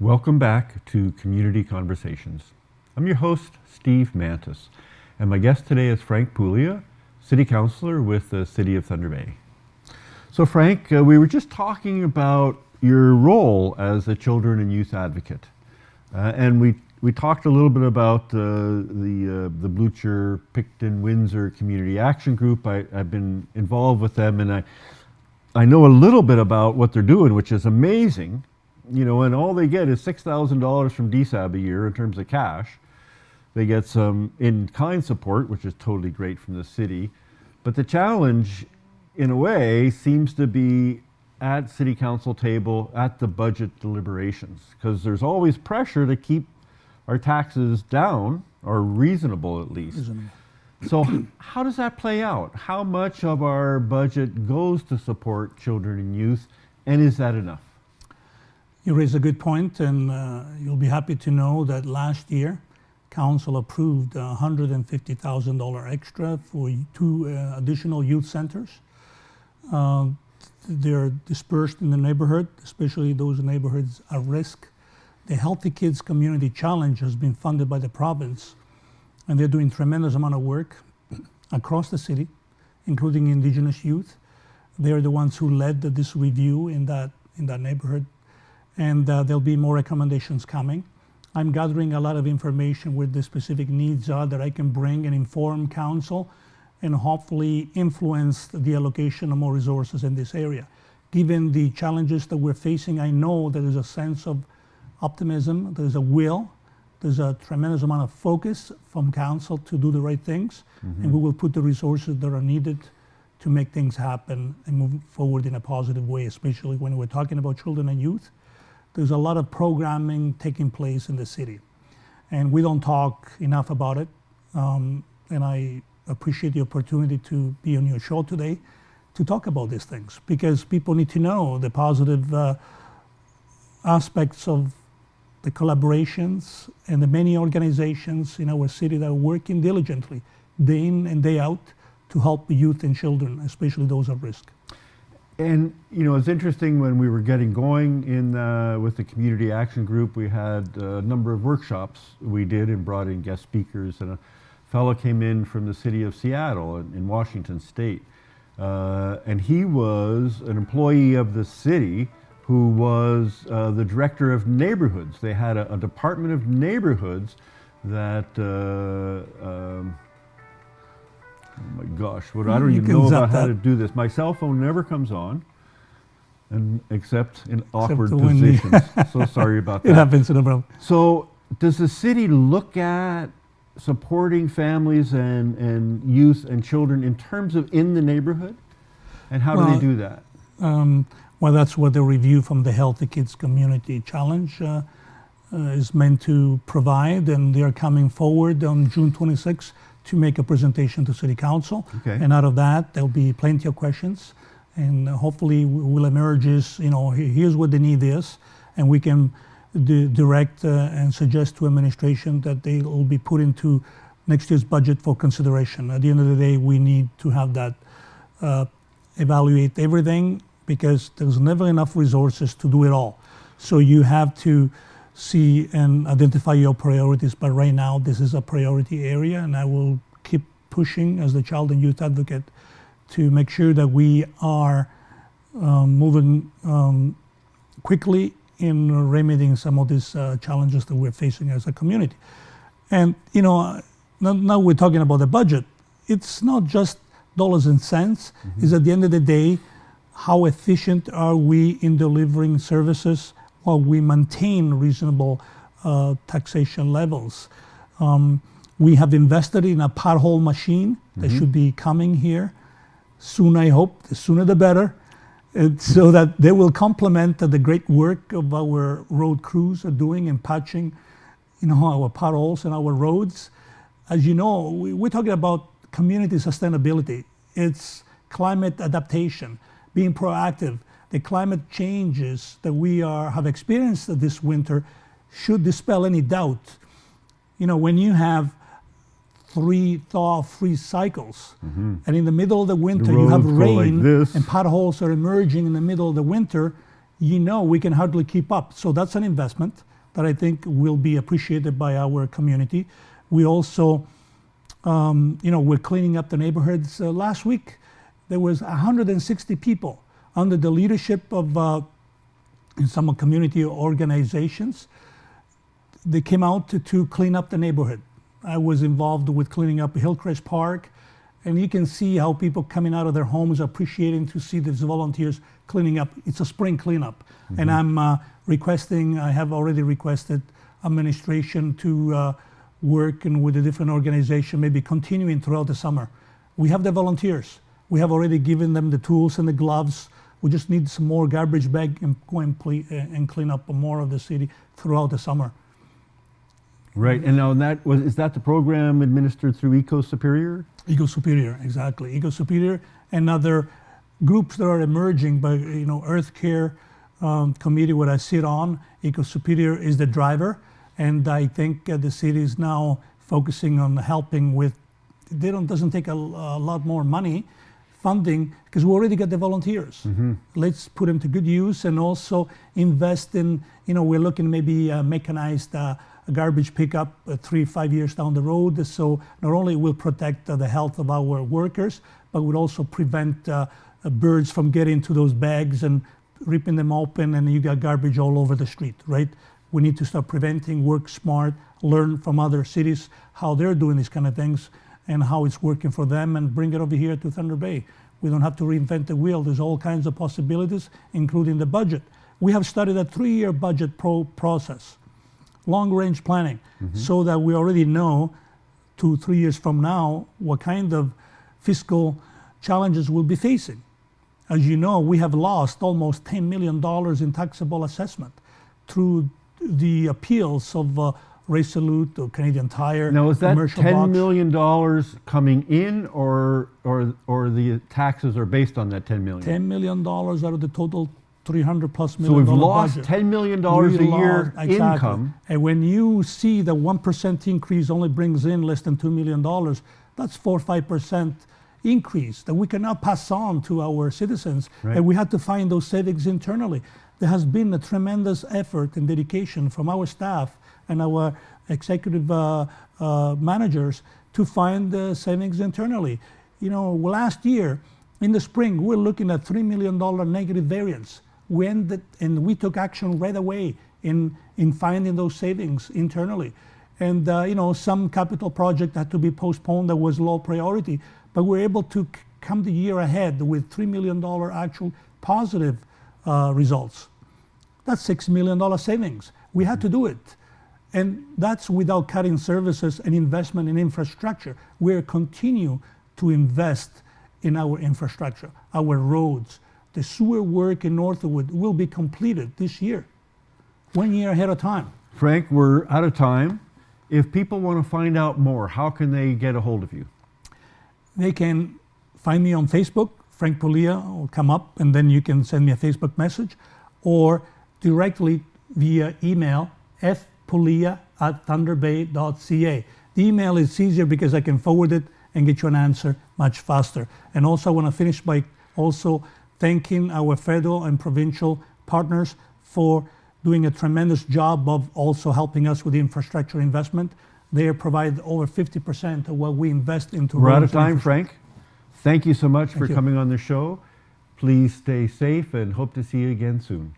Welcome back to Community Conversations. I'm your host, Steve Mantis, and my guest today is Frank Pullia, City Councillor with the City of Thunder Bay. So Frank, we were just talking about your role as a children and youth advocate, and we talked a little bit about the Blucher, Picton, Windsor Community Action Group. I've been involved with them, and I know a little bit about what they're doing, which is amazing. You know, and all they get is $6,000 from DSAB a year in terms of cash. They get some in-kind support, which is totally great from the city. But the challenge, in a way, seems to be at City Council table at the budget deliberations, because there's always pressure to keep our taxes down, or reasonable at least. So how does that play out? How much of our budget goes to support children and youth, and is that enough? You raise a good point, and you'll be happy to know that last year, Council approved $150,000 extra for 2 additional youth centers. They're dispersed in the neighborhood, especially those neighborhoods at risk. The Healthy Kids Community Challenge has been funded by the province, and they're doing tremendous amount of work across the city, including Indigenous youth. They're the ones who led this review in that neighborhood. And there'll be more recommendations coming. I'm gathering a lot of information where the specific needs are that I can bring and inform council and hopefully influence the allocation of more resources in this area. Given the challenges that we're facing, I know there is a sense of optimism, there's a will, there's a tremendous amount of focus from council to do the right things, and we will put the resources that are needed to make things happen and move forward in a positive way, especially when we're talking about children and youth. There's a lot of programming taking place in the city, and we don't talk enough about it. And I appreciate the opportunity to be on your show today to talk about these things, because people need to know the positive aspects of the collaborations and the many organizations in our city that are working diligently, day in and day out, to help youth and children, especially those at risk. And you know, it's interesting, when we were getting going with the Community Action Group, we had a number of workshops we did and brought in guest speakers, and a fellow came in from the city of Seattle in Washington State, and he was an employee of the city who was the director of neighborhoods. They had a department of neighborhoods that oh my gosh, I don't even know about how to do this. My cell phone never comes on, except in awkward positions. So sorry about that. It happens, no problem. So does the city look at supporting families and youth and children in terms of in the neighborhood? And how do they do that? Well, that's what the review from the Healthy Kids Community Challenge is meant to provide, and they're coming forward on June 26th to make a presentation to City Council. Okay. And out of that, there'll be plenty of questions, and hopefully will emerge as, you know, here's what the need is, and we can direct and suggest to administration that they will be put into next year's budget for consideration. At the end of the day, we need to have that evaluate everything, because there's never enough resources to do it all. So you have to see and identify your priorities, but right now this is a priority area, and I will keep pushing as the child and youth advocate to make sure that we are moving quickly in remedying some of these challenges that we're facing as a community. And you know, now we're talking about the budget. It's not just dollars and cents. It's at the end of the day, how efficient are we in delivering services while we maintain reasonable taxation levels. We have invested in a pothole machine that should be coming here soon, I hope. The sooner the better, so that they will complement the great work of our road crews are doing in patching, you know, our potholes and our roads. As you know, we're talking about community sustainability. It's climate adaptation, being proactive. The climate changes that we have experienced this winter should dispel any doubt. You know, when you have 3 thaw-free cycles, and in the middle of the winter you have rain and potholes are emerging in the middle of the winter, you know we can hardly keep up. So that's an investment. that I think will be appreciated by our community. We also, we're cleaning up the neighborhoods. Last week, there was 160 people under the leadership of some community organizations. They came out to clean up the neighborhood. I was involved with cleaning up Hillcrest Park, and you can see how people coming out of their homes are appreciating to see these volunteers cleaning up. It's a spring cleanup. Mm-hmm. And I'm I have already requested administration to work and with a different organization, maybe continuing throughout the summer. We have the volunteers. We have already given them the tools and the gloves. We just need some more garbage bag and go and clean up more of the city throughout the summer. Right, and now is that the program administered through Eco Superior? Eco Superior, exactly. Eco Superior and other groups that are emerging, but Earth Care committee, what I sit on, Eco Superior is the driver, and I think the city is now focusing on helping with. Doesn't take a lot more money, funding, because we already got the volunteers. Mm-hmm. Let's put them to good use and also invest in. We're looking maybe mechanized. Garbage pickup 3-5 years down the road. So not only will protect the health of our workers, but would also prevent birds from getting to those bags and ripping them open, and you got garbage all over the street, right? We need to start preventing, work smart, learn from other cities how they're doing these kind of things and how it's working for them, and bring it over here to Thunder Bay. We don't have to reinvent the wheel. There's all kinds of possibilities, including the budget. We have started a 3-year budget process. Long-range planning, mm-hmm. so that we already know 2-3 years from now what kind of fiscal challenges we'll be facing. As you know, we have lost almost $10 million in taxable assessment through the appeals of Resolute or Canadian Tire. Now, is that $10 Box. million coming in, or the taxes are based on that $10 million? $10 million out of the total $300+ million. So we've lost budget. $10 million a year income. And when you see the 1% increase only brings in less than $2 million, that's 4 or 5% increase that we cannot pass on to our citizens. Right. And we had to find those savings internally. There has been a tremendous effort and dedication from our staff and our executive managers to find the savings internally. Last year in the spring, we're looking at $3 million negative variance. We took action right away in finding those savings internally. And some capital project had to be postponed that was low priority, but we're able to come the year ahead with $3 million actual positive results. That's $6 million savings. We had to do it. And that's without cutting services and investment in infrastructure. We're continue to invest in our infrastructure, our roads. The sewer work in Northwood will be completed this year, 1 year ahead of time. Frank, we're out of time. If people want to find out more, how can they get a hold of you? They can find me on Facebook. Frank Pullia will come up, and then you can send me a Facebook message, or directly via email, fpullia@thunderbay.ca. The email is easier because I can forward it and get you an answer much faster. And also I want to finish by also thanking our federal and provincial partners for doing a tremendous job of also helping us with the infrastructure investment. They provide over 50% of what we invest into. We're out of time, Frank. Thank you so much for coming on the show. Please stay safe and hope to see you again soon.